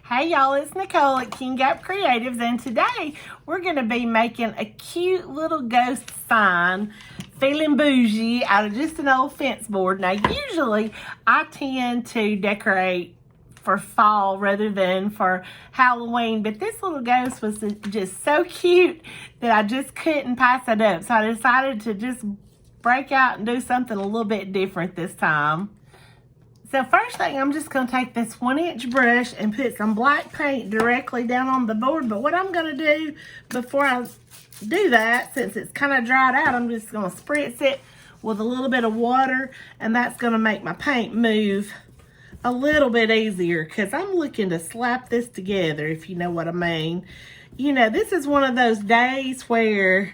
Hey y'all, it's Nicole at Kenda And Creatives, and today we're going to be making a cute little ghost sign, feeling bougie, out of just an old fence board. Now usually I tend to decorate for fall rather than for Halloween, but this little ghost was just so cute that I just couldn't pass it up. So I decided to just break out and do something a little bit different this time. So first thing, I'm just going to take this 1-inch brush and put some black paint directly down on the board. But what I'm going to do before I do that, since it's kind of dried out, I'm just going to spritz it with a little bit of water, and that's going to make my paint move a little bit easier, because I'm looking to slap this together, if you know what I mean. You know, this is one of those days where,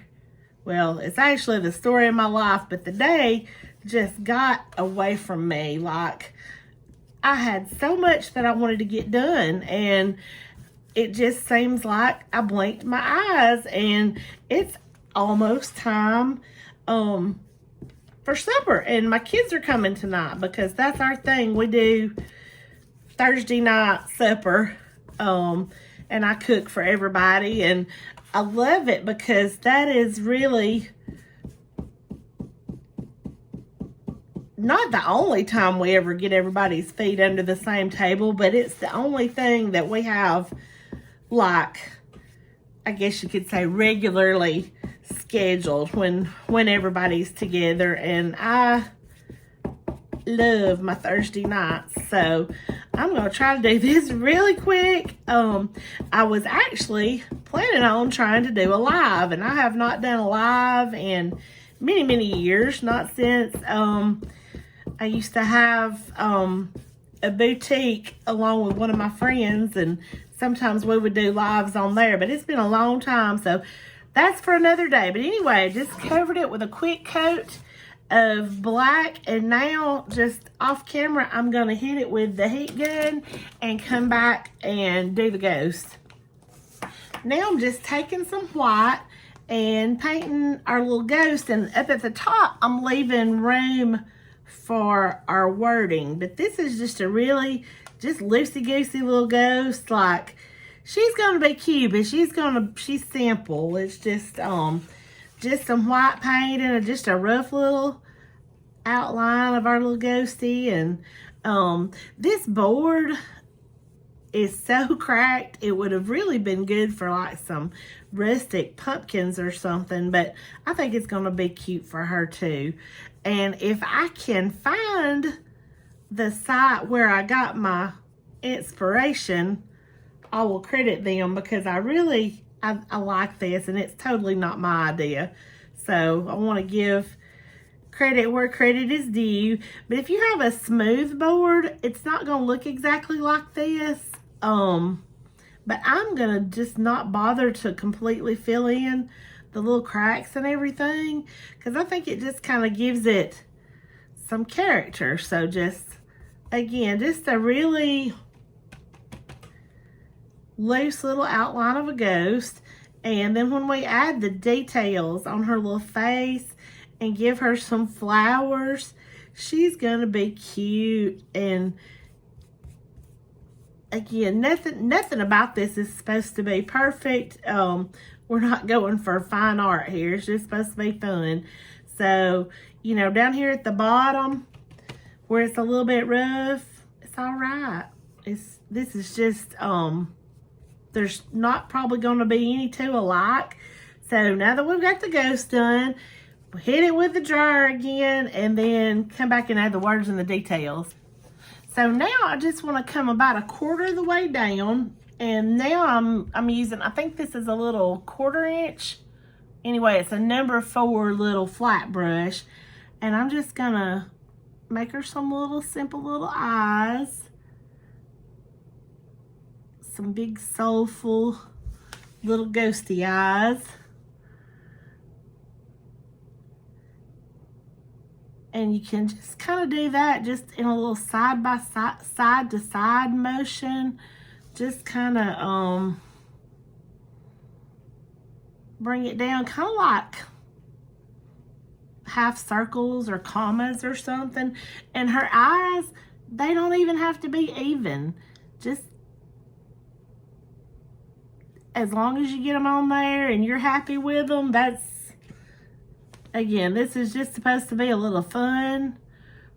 well, it's actually the story of my life, but the day just got away from me. Like, I had so much that I wanted to get done, and it just seems like I blinked my eyes, and it's almost time for supper. And my kids are coming tonight because that's our thing. We do Thursday night supper, and I cook for everybody, and I love it because that is really not the only time we ever get everybody's feet under the same table, but it's the only thing that we have, like, I guess you could say regularly scheduled when everybody's together. And I love my Thursday nights, so I'm gonna try to do this really quick. I was actually planning on trying to do a live, and I have not done a live in many years, not since I used to have a boutique along with one of my friends, and sometimes we would do lives on there, but it's been a long time, so that's for another day. But anyway, just covered it with a quick coat of black, and now just off camera I'm gonna hit it with the heat gun and come back and do the ghost. Now I'm just taking some white and painting our little ghost, and up at the top I'm leaving room for our wording. But this is just a really just loosey-goosey little ghost. Like, she's gonna be cute, but she's simple. It's just some white paint and just a rough little outline of our little ghosty. And this board is so cracked, it would have really been good for like some rustic pumpkins or something, but I think it's gonna be cute for her too. And if I can find the site where I got my inspiration, I will credit them, because I like this, and it's totally not my idea. So I want to give credit where credit is due. But if you have a smooth board, it's not going to look exactly like this. But I'm going to just not bother to completely fill in the little cracks and everything, because I think it just kind of gives it some character. So just, again, just a really loose little outline of a ghost. And then when we add the details on her little face and give her some flowers, she's gonna be cute. And again, nothing about this is supposed to be perfect. We're not going for fine art here. It's just supposed to be fun. So, you know, down here at the bottom where it's a little bit rough, it's all right. This is just there's not probably going to be any two alike. So now that we've got the ghost done, we'll hit it with the dryer again, and then come back and add the words and the details. So now I just want to come about 1/4 of the way down, and now I'm using, I think this is a little 1/4 inch. Anyway, it's a number 4 little flat brush, and I'm just gonna make her some little simple little eyes. Some big soulful little ghosty eyes. And you can just kind of do that just in a little side to side motion. Just kind of bring it down, kind of like half circles or commas or something. And her eyes, they don't even have to be even. Just as long as you get them on there and you're happy with them, that's, again, this is just supposed to be a little fun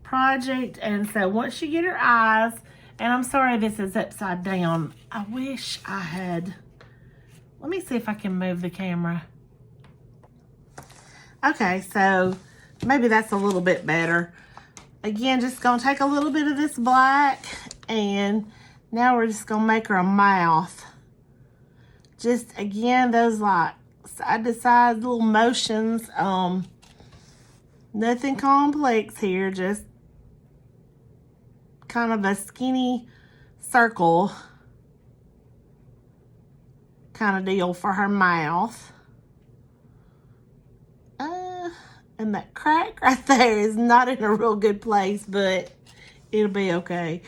project. And so once you get her eyes, and I'm sorry this is upside down. I wish I had, let me see if I can move the camera. Okay, so maybe that's a little bit better. Again, just gonna take a little bit of this black, and now we're just gonna make her a mouth. Just, again, those like side to side little motions. Nothing complex here, just kind of a skinny circle kind of deal for her mouth. And that crack right there is not in a real good place, but it'll be okay.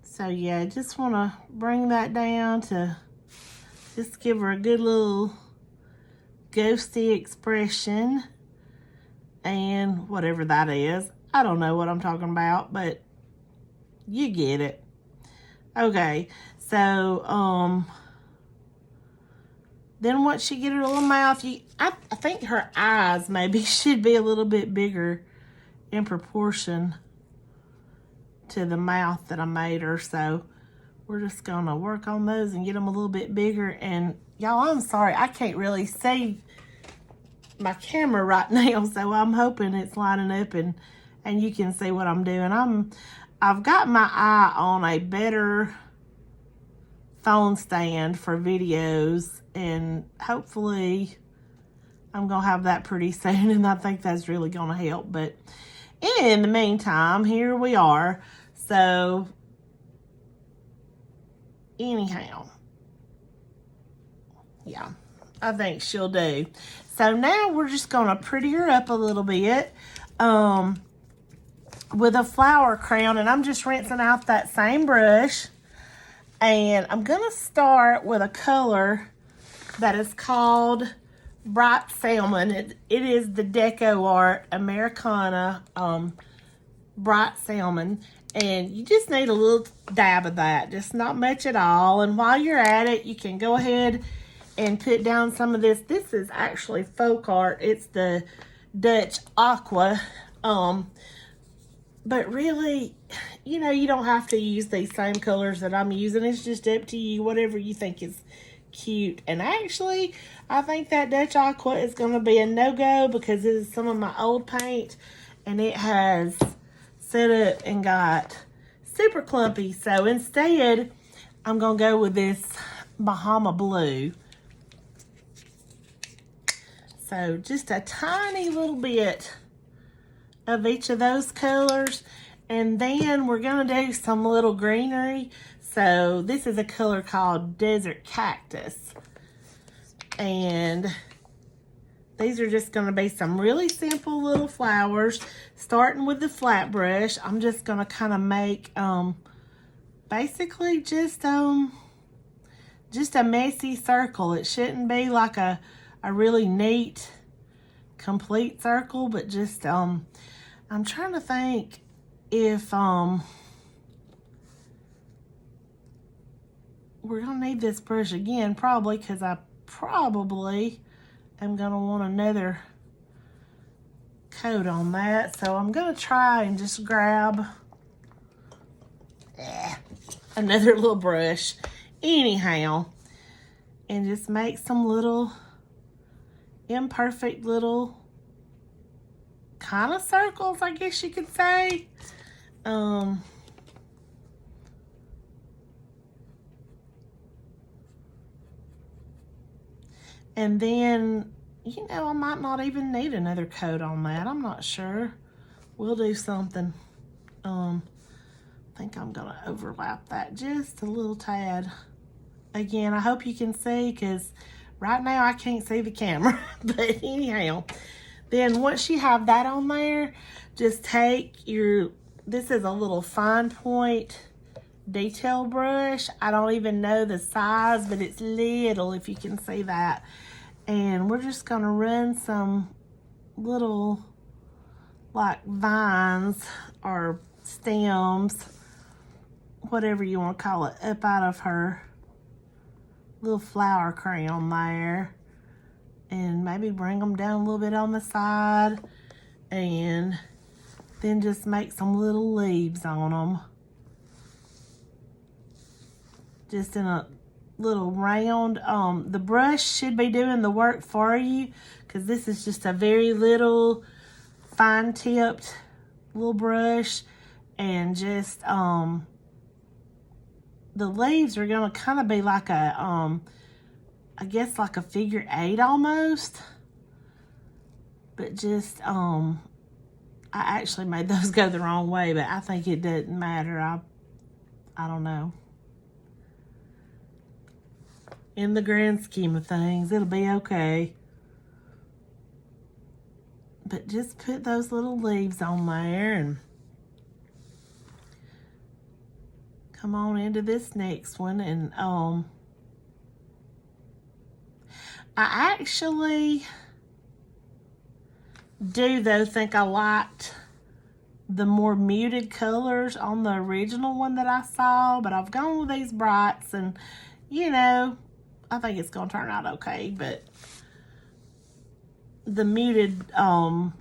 So yeah, just want to bring that down to just give her a good little ghosty expression. And whatever that is, I don't know what I'm talking about, but you get it. Okay, so then once you get her little mouth, I think her eyes maybe should be a little bit bigger in proportion to the mouth that I made her. So we're just gonna work on those and get them a little bit bigger. And y'all, I'm sorry, I can't really see my camera right now, so I'm hoping it's lining up and you can see what I'm doing. I've got my eye on a better phone stand for videos, and hopefully I'm gonna have that pretty soon, and I think that's really gonna help. But in the meantime, here we are. So anyhow, yeah, I think she'll do. So now we're just gonna pretty her up a little bit with a flower crown, and I'm just rinsing out that same brush. And I'm gonna start with a color that is called Bright Salmon. It is the Deco Art Americana Bright Salmon. And you just need a little dab of that, just not much at all. And while you're at it, you can go ahead and put down some of this. This is actually folk art. It's the Dutch Aqua. But really, you know, you don't have to use these same colors that I'm using. It's just up to you, whatever you think is cute. And actually, I think that Dutch Aqua is going to be a no-go because it is some of my old paint, and it has set up and got super clumpy. So instead, I'm going to go with this Bahama Blue. So just a tiny little bit of each of those colors, and then we're gonna do some little greenery. So this is a color called Desert Cactus, and these are just gonna be some really simple little flowers. Starting with the flat brush, I'm just gonna kind of make basically just a messy circle. It shouldn't be like a really neat complete circle, but just I'm trying to think if we're gonna need this brush again, probably, because I probably am gonna want another coat on that. So I'm gonna try and just grab another little brush anyhow, and just make some little imperfect little kind of circles, I guess you could say. And then, you know, I might not even need another coat on that. I'm not sure. We'll do something. I think I'm gonna overlap that just a little tad. Again, I hope you can see, because right now I can't see the camera. But anyhow, then once you have that on there, just take this is a little fine point detail brush. I don't even know the size, but it's little, if you can see that. And we're just gonna run some little like vines or stems whatever you want to call it, up out of her little flower crown there. And maybe bring them down a little bit on the side. And then just make some little leaves on them. Just in a little round. The brush should be doing the work for you, because this is just a very little fine tipped little brush. And just the leaves are gonna kind of be like a I guess like a figure 8 almost. But just I actually made those go the wrong way, but I think it doesn't matter. I don't know. In the grand scheme of things, it'll be okay. But just put those little leaves on there and come on into this next one. And I actually do though think I liked the more muted colors on the original one that I saw, but I've gone with these brights, and you know, I think it's gonna turn out okay. But the muted the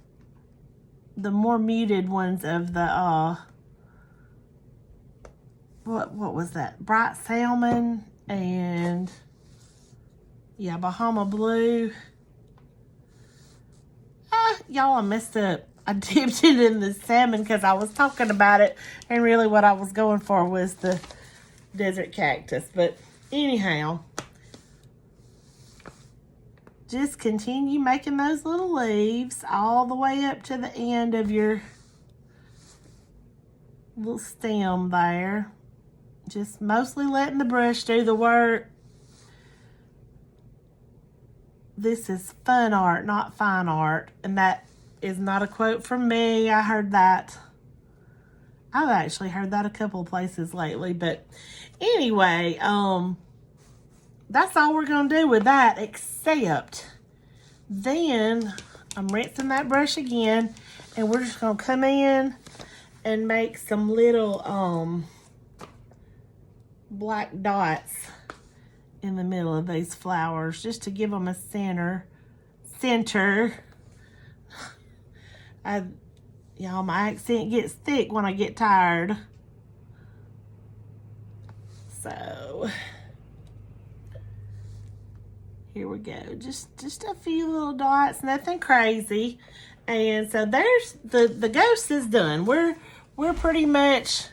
more muted ones of the what was that, bright salmon and yeah, Bahama blue. Y'all, I messed up. I dipped it in the salmon because I was talking about it, and really what I was going for was the desert cactus. But anyhow, just continue making those little leaves all the way up to the end of your little stem there. Just mostly letting the brush do the work. This is fun art, not fine art. And that is not a quote from me. I heard that. I've actually heard that a couple of places lately. But anyway, that's all we're going to do with that, except then I'm rinsing that brush again, and we're just going to come in and make some little black dots in the middle of these flowers, just to give them a center. Y'all, my accent gets thick when I get tired. So here we go. Just a few little dots, nothing crazy. And so there's the ghost is done. We're pretty much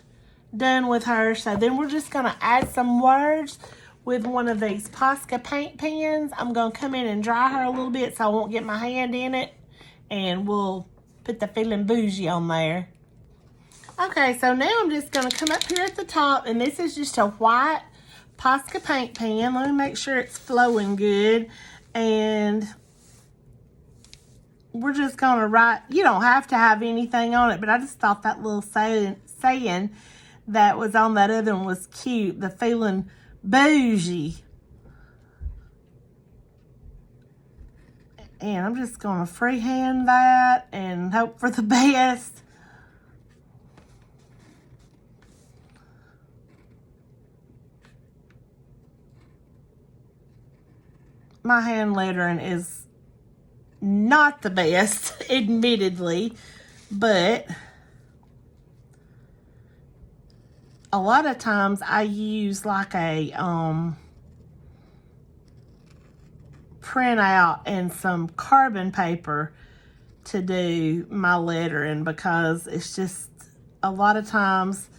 done with her. So then we're just gonna add some words with one of these Posca paint pens. I'm gonna come in and dry her a little bit so I won't get my hand in it, and we'll put the Feeling Bougie on there. Okay, so now I'm just gonna come up here at the top, and this is just a white Posca paint pen. Let me make sure it's flowing good. And we're just gonna write, you don't have to have anything on it, but I just thought that little saying that was on that other one was cute, the Feeling Bougie. And I'm just gonna freehand that and hope for the best. My hand lettering is not the best, admittedly, but a lot of times I use like a printout and some carbon paper to do my lettering, because it's just a lot of times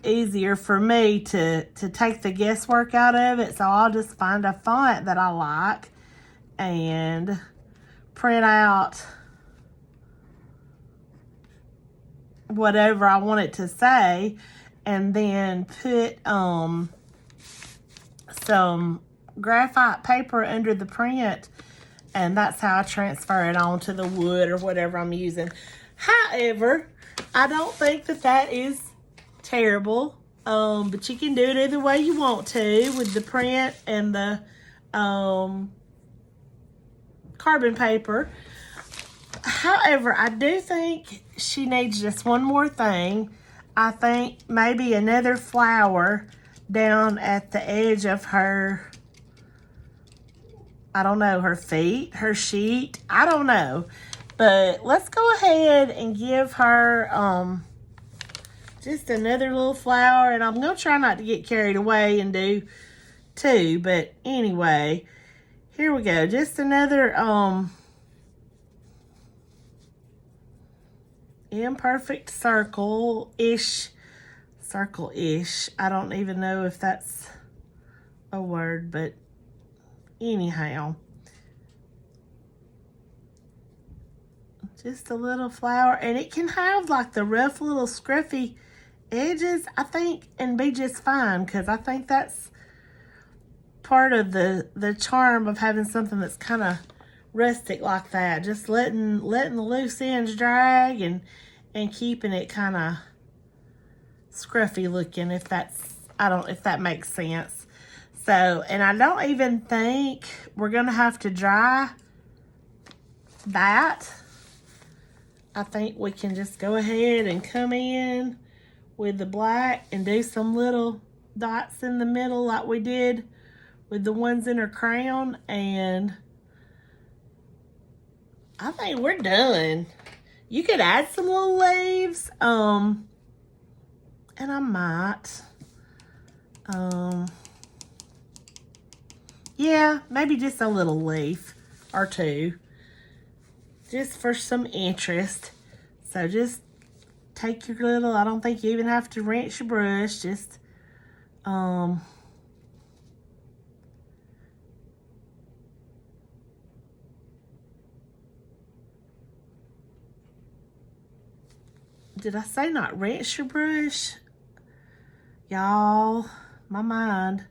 easier for me to take the guesswork out of it. So I'll just find a font that I like and print out whatever I want it to say, and then put some graphite paper under the print, and that's how I transfer it onto the wood or whatever I'm using. However, I don't think that is terrible, but you can do it either way you want to with the print and the carbon paper. However, I do think she needs just one more thing. I think maybe another flower down at the edge of her, I don't know, her feet, her sheet. I don't know. But let's go ahead and give her just another little flower. And I'm going to try not to get carried away and do two. But anyway, here we go. Just another imperfect circle-ish. Circle-ish. I don't even know if that's a word, but anyhow. Just a little flower. And it can have like the rough little scruffy edges, I think, and be just fine, because I think that's part of the charm of having something that's kind of rustic like that. Just letting the loose ends drag and keeping it kind of scruffy looking, if that makes sense. So, and I don't even think we're gonna have to dry that. I think we can just go ahead and come in with the black and do some little dots in the middle like we did with the ones in her crown, and I think we're done. You could add some little leaves, and I might, yeah, maybe just a little leaf or two, just for some interest. So just take your little, I don't think you even have to rinse your brush, just, did I say not rinse your brush? Y'all, my mind.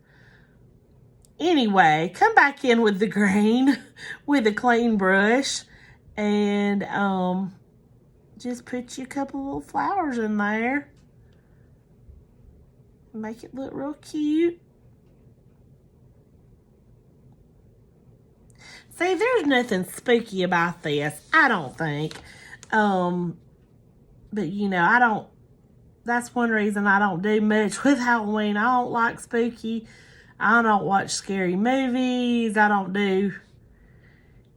Anyway, come back in with the green with a clean brush, and just put you a couple little flowers in there. Make it look real cute. See, there's nothing spooky about this, I don't think. But you know, that's one reason I don't do much with Halloween. I don't like spooky. I don't watch scary movies. I don't do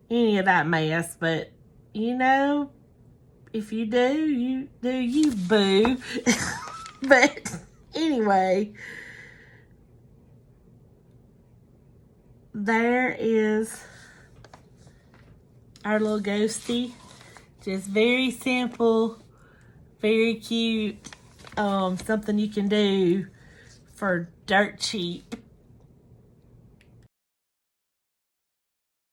any of that mess. But, you know, if you do, you boo. But anyway, there is our little ghosty. Just very simple, very cute. Something you can do for dirt cheap.